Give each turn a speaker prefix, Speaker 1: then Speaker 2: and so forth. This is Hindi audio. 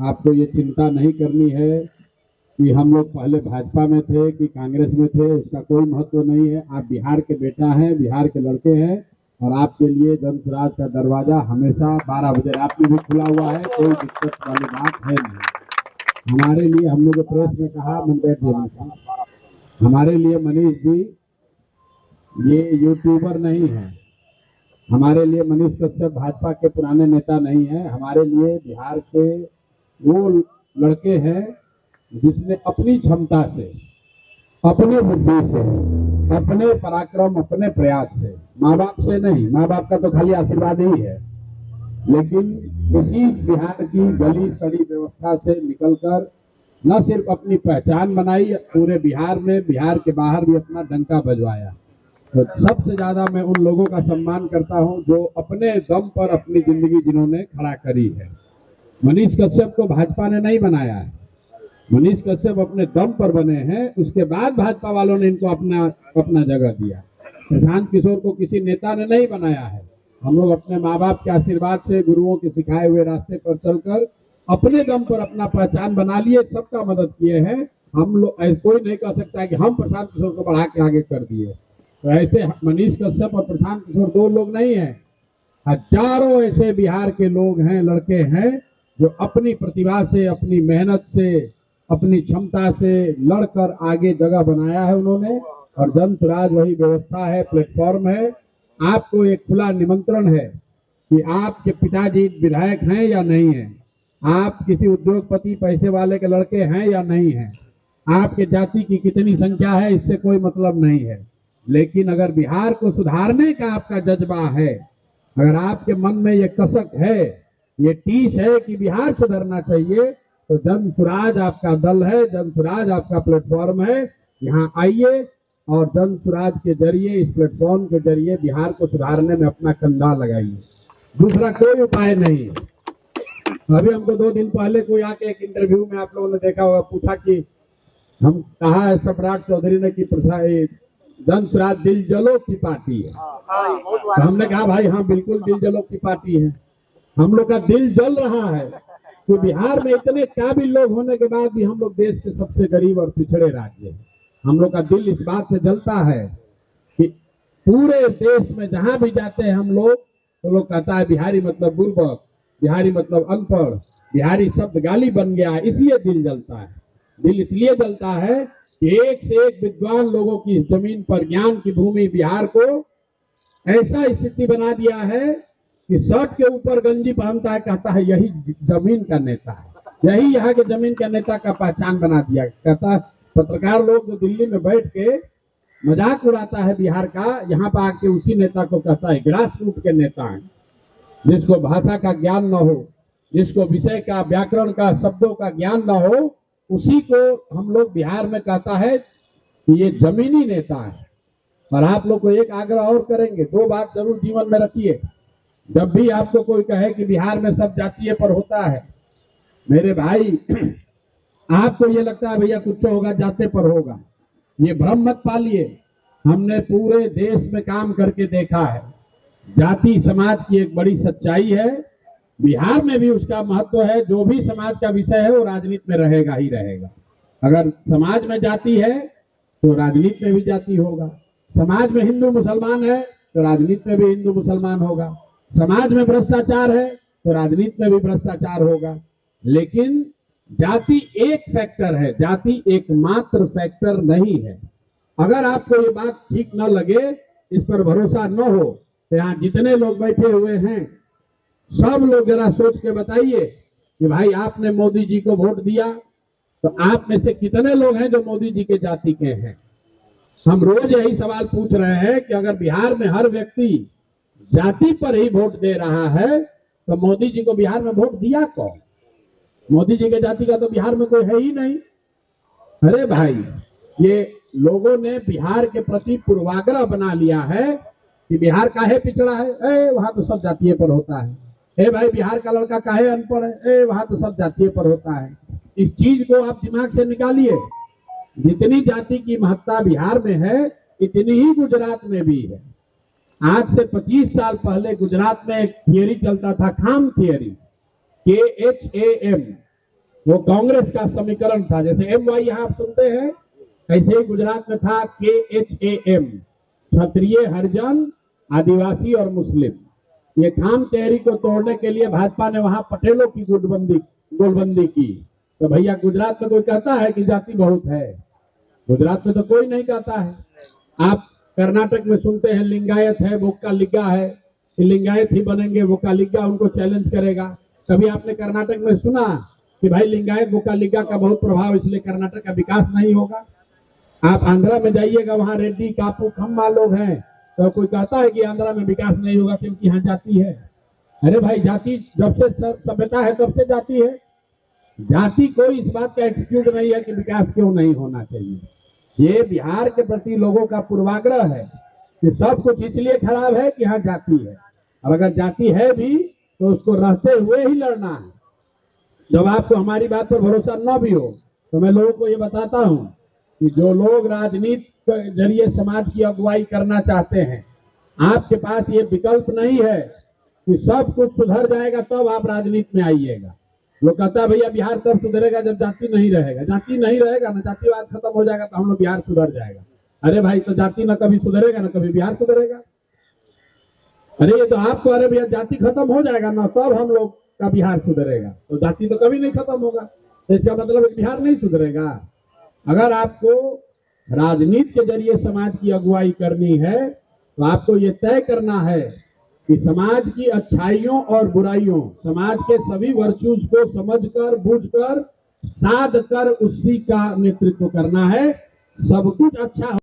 Speaker 1: आपको ये चिंता नहीं करनी है कि हम लोग पहले भाजपा में थे कि कांग्रेस में थे, उसका कोई महत्व नहीं है। आप बिहार के बेटा हैं, बिहार के लड़के हैं और आपके लिए जन स्वराज का दरवाजा हमेशा 12 बजे रात में भी खुला हुआ है, कोई दिक्कत वाली बात है नहीं। हमारे लिए, हमने जो प्रेस में कहा, हमारे लिए मनीष जी ये यूट्यूबर नहीं है, हमारे लिए मनीष कश्यप भाजपा के पुराने नेता नहीं है। हमारे लिए बिहार के वो लड़के हैं जिसने अपनी क्षमता से, अपने बुद्धि से, अपने पराक्रम, अपने प्रयास से, माँ बाप से नहीं, माँ बाप का तो खाली आशीर्वाद ही है, लेकिन इसी बिहार की गली सड़ी व्यवस्था से निकलकर न सिर्फ अपनी पहचान बनाई, पूरे बिहार में, बिहार के बाहर भी अपना डंका बजवाया। तो सबसे ज्यादा मैं उन लोगों का सम्मान करता हूं जो अपने दम पर अपनी जिंदगी जिन्होंने खड़ा करी है। मनीष कश्यप को भाजपा ने नहीं बनाया है, मनीष कश्यप अपने दम पर बने हैं, उसके बाद भाजपा वालों ने इनको अपना जगह दिया। प्रशांत किशोर को किसी नेता ने नहीं बनाया है। हम लोग अपने माँ बाप के आशीर्वाद से, गुरुओं के सिखाए हुए रास्ते पर चलकर अपने दम पर अपना पहचान बना लिए, सबका मदद किए हैं। हम लोग, कोई नहीं कह सकता कि हम प्रशांत किशोर को बढ़ा के आगे कर दिए। तो ऐसे मनीष कश्यप और प्रशांत किशोर दो लोग नहीं हैं, हजारों ऐसे बिहार के लोग हैं, लड़के हैं जो अपनी प्रतिभा से, अपनी मेहनत से, अपनी क्षमता से लड़कर आगे जगह बनाया है उन्होंने। और जन स्वराज वही व्यवस्था है, प्लेटफॉर्म है। आपको एक खुला निमंत्रण है कि आपके पिताजी विधायक हैं या नहीं हैं, आप किसी उद्योगपति पैसे वाले के लड़के हैं या नहीं हैं, आपके जाति की कितनी संख्या है, इससे कोई मतलब नहीं है। लेकिन अगर बिहार को सुधारने का आपका जज्बा है, अगर आपके मन में ये कसक है, ये टीस है कि बिहार सुधरना चाहिए, तो जन स्वराज आपका दल है, जन स्वराज आपका प्लेटफॉर्म है। यहाँ आइए और जन स्वराज के जरिए, इस प्लेटफॉर्म के जरिए बिहार को सुधारने में अपना कंधा लगाइए। दूसरा कोई उपाय नहीं। अभी हमको 2 दिन पहले कोई आके एक इंटरव्यू में आप लोगों ने देखा होगा, पूछा कि हम कहा है सम्राट चौधरी ने कि जन स्वराज दिल जलो की पार्टी है। तो हमने कहा भाई हाँ, बिल्कुल दिल जलो की पार्टी है। हम लोग का दिल जल रहा है कि बिहार में इतने काबिल लोग होने के बाद भी हम लोग देश के सबसे गरीब और पिछड़े राज्य हैं। हम लोग का दिल इस बात से जलता है कि पूरे देश में जहां भी जाते हैं हम लोग, तो लोग कहता है बिहारी मतलब बुर्बक, बिहारी मतलब अनपढ़, बिहारी शब्द गाली बन गया है, इसलिए दिल जलता है। दिल इसलिए जलता है कि एक से एक विद्वान लोगों की इस जमीन पर, ज्ञान की भूमि बिहार को ऐसा स्थिति बना दिया है कि शर्ट के ऊपर गंजी पहनता है, कहता है यही जमीन का नेता है, यही यहाँ के जमीन का नेता का पहचान बना दिया। कहता है पत्रकार लोग जो दिल्ली में बैठ के मजाक उड़ाता है बिहार का, यहाँ पर आके उसी नेता को कहता है ग्रास रूट के नेता है, जिसको भाषा का ज्ञान न हो, जिसको विषय का, व्याकरण का, शब्दों का ज्ञान न हो, उसी को हम लोग बिहार में कहता है कि ये जमीनी नेता है। और आप लोग को एक आग्रह और करेंगे, 2 बात जरूर जीवन में रखिए। जब भी आपको कोई कहे कि बिहार में सब जातीय पर होता है, मेरे भाई आपको ये लगता है भैया कुछ होगा जाते पर होगा, ये भ्रम मत पालिए। हमने पूरे देश में काम करके देखा है, जाति समाज की एक बड़ी सच्चाई है, बिहार में भी उसका महत्व है। जो भी समाज का विषय है वो राजनीति में रहेगा ही रहेगा। अगर समाज में जाति है तो राजनीति में भी जाति होगा, समाज में हिंदू मुसलमान है तो राजनीति में भी हिंदू मुसलमान होगा, समाज में भ्रष्टाचार है तो राजनीति में भी भ्रष्टाचार होगा। लेकिन जाति एक फैक्टर है, जाति एकमात्र फैक्टर नहीं है। अगर आपको ये बात ठीक न लगे, इस पर भरोसा न हो, तो यहाँ जितने लोग बैठे हुए हैं सब लोग जरा सोच के बताइए कि भाई आपने मोदी जी को वोट दिया, तो आप में से कितने लोग हैं जो मोदी जी के जाति के हैं। हम रोज यही सवाल पूछ रहे हैं कि अगर बिहार में हर व्यक्ति जाति पर ही वोट दे रहा है तो मोदी जी को बिहार में वोट दिया कौन? मोदी जी के जाति का तो बिहार में कोई है ही नहीं। अरे भाई, ये लोगों ने बिहार के प्रति पूर्वाग्रह बना लिया है कि बिहार काहे पिछड़ा है, वहां तो सब जातीय पर होता है। भाई बिहार का लड़का काहे अनपढ़ है, वहां तो सब जातीय पर होता है। इस चीज को आप दिमाग से निकालिए। जितनी जाति की महत्ता बिहार में है, इतनी ही गुजरात में भी है। आज से 25 साल पहले गुजरात में एक थियरी चलता था, खाम थियरी, KHAM, वो कांग्रेस का समीकरण था। जैसे MY यहाँ आप सुनते हैं, ऐसे ही गुजरात में था KHAM, क्षत्रिय, हरिजन, आदिवासी और मुस्लिम। ये खाम तहरी को तोड़ने के लिए भाजपा ने वहां पटेलों की गोलबंदी की। तो भैया गुजरात में कोई कहता है कि जाति बहुत है? गुजरात में तो कोई नहीं कहता है। आप कर्नाटक में सुनते हैं लिंगायत है, वोक्कालिगा है, कि लिंगायत ही बनेंगे, वोक्कालिगा उनको चैलेंज करेगा। कभी आपने कर्नाटक में सुना कि भाई लिंगायत वोक्कालिगा का बहुत प्रभाव, इसलिए कर्नाटक का विकास नहीं होगा? आप आंध्रा में जाइएगा, वहां रेड्डी, कापू, खम्मा लोग हैं, तो कोई कहता है कि आंध्रा में विकास नहीं होगा क्योंकि यहाँ जाति है? अरे भाई, जाति जब से सभ्यता है तब से जाति है। जाति कोई इस बात का एक्सक्यूज नहीं है कि विकास क्यों नहीं होना चाहिए। ये बिहार के प्रति लोगों का पूर्वाग्रह है कि सब कुछ इसलिए खराब है कि यहाँ जाति है। और अगर जाति है भी तो उसको रहते हुए ही लड़ना है। जब आपको हमारी बात पर भरोसा न भी हो तो मैं लोगों को ये बताता हूँ कि जो लोग राजनीति के जरिए समाज की अगुवाई करना चाहते हैं, आपके पास ये विकल्प नहीं है कि सब कुछ सुधर जाएगा तब आप राजनीति में आइएगा। लोग कहता है भैया बिहार तब सुधरेगा जब जाति नहीं रहेगा। जाति नहीं रहेगा ना, जातिवाद खत्म हो जाएगा तो हम लोग बिहार सुधर जाएगा। अरे भाई, तो जाति ना कभी सुधरेगा ना कभी बिहार सुधरेगा। अरे ये तो आपको, अरे भैया जाति खत्म हो जाएगा ना तब हम लोग का बिहार सुधरेगा, तो जाति तो कभी नहीं खत्म होगा। तो इसका मतलब बिहार नहीं सुधरेगा। अगर आपको राजनीति के जरिए समाज की अगुवाई करनी है तो आपको ये तय करना है कि समाज की अच्छाइयों और बुराइयों, समाज के सभी वर्चूज को समझकर, बूझकर, साध कर उसी का नेतृत्व करना है। सब कुछ अच्छा